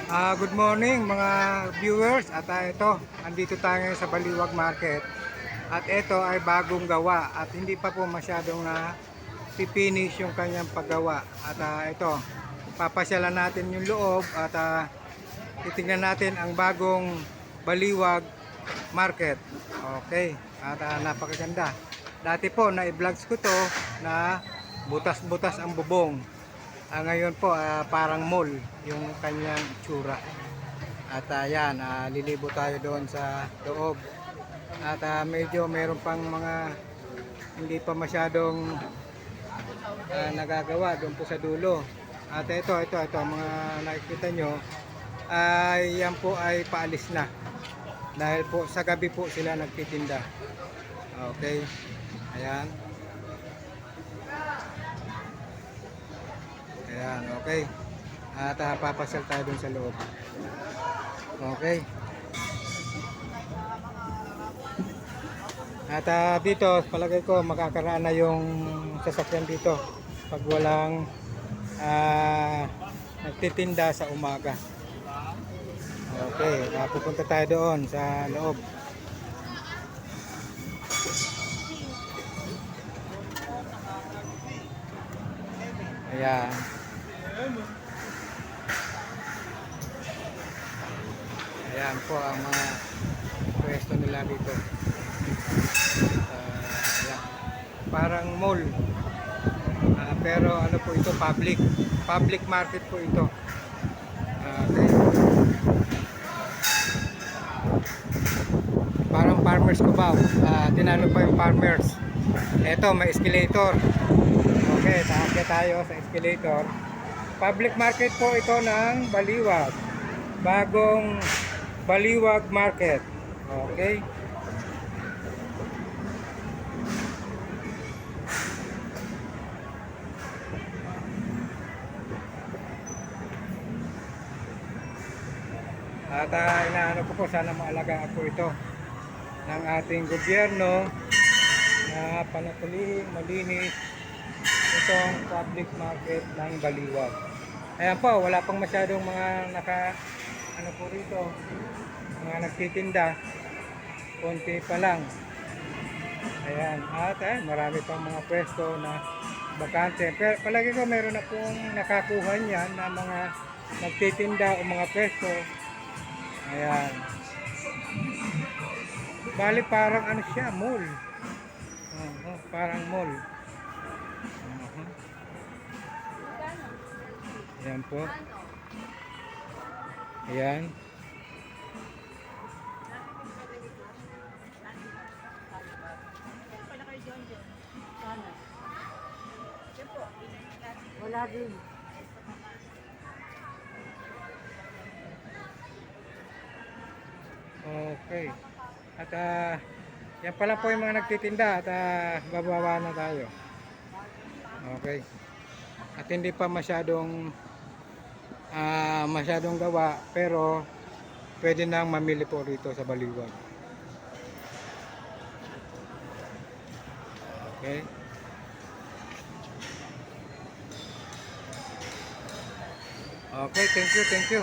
Good morning mga viewers at ito, andito tayo ngayon sa Baliwag Market at ito ay bagong gawa at hindi pa po masyadong na pipinish yung kanyang paggawa at ito, papasyalan natin yung loob at titingnan natin ang bagong Baliwag Market. Okay, at napakaganda. Dati po na i-vlogs ko to na butas-butas ang bubong. Ngayon po parang mall yung kanyang itsura. At yan, lilibo tayo doon sa loob. At medyo meron pang mga hindi pa masyadong nagagawa doon po sa dulo. At ito mga nakikita nyo ay yan po ay paalis na. Dahil po sa gabi po sila nagtitinda. Okay. Ayan. Ayan, okay. At papasyal tayo dun sa loob. Okay. At dito, palagay ko makakaraan na yung sasakyan dito pag walang nagtitinda sa umaga. Okay, pupunta tayo doon sa loob. Ayan. Ayan po ang mga pwesto nila dito. Ayan. Parang mall. Pero ano po ito, public market po ito. Okay. Parang farmers ko ba? Tinalo pa yung farmers. Ito, may escalator. Okay, taakya tayo sa escalator. Public market po ito ng Baliwag. Bagong Baliwag Market. Okay. At inaano ko po, sana maalagaan po ito ng ating gobyerno na panatilihin malinis itong public market ng Baliwag. Ayan po, wala pang masyadong mga ano po rito, mga nagtitinda, konti pa lang. Ayan, at marami pang mga pwesto na bakante. Pero palagi ko meron na pong nakakuha niyan na mga nagtitinda o mga pwesto. Ayan. Bali parang ano siya, mall. Parang mall. Ayan po. Ayan. Wala din. Okay. At yan pala po yung mga nagtitinda at bababa na tayo. Okay. At hindi pa masyadong gawa pero pwede nang mamili po rito sa Baliwag. Okay. Okay, thank you.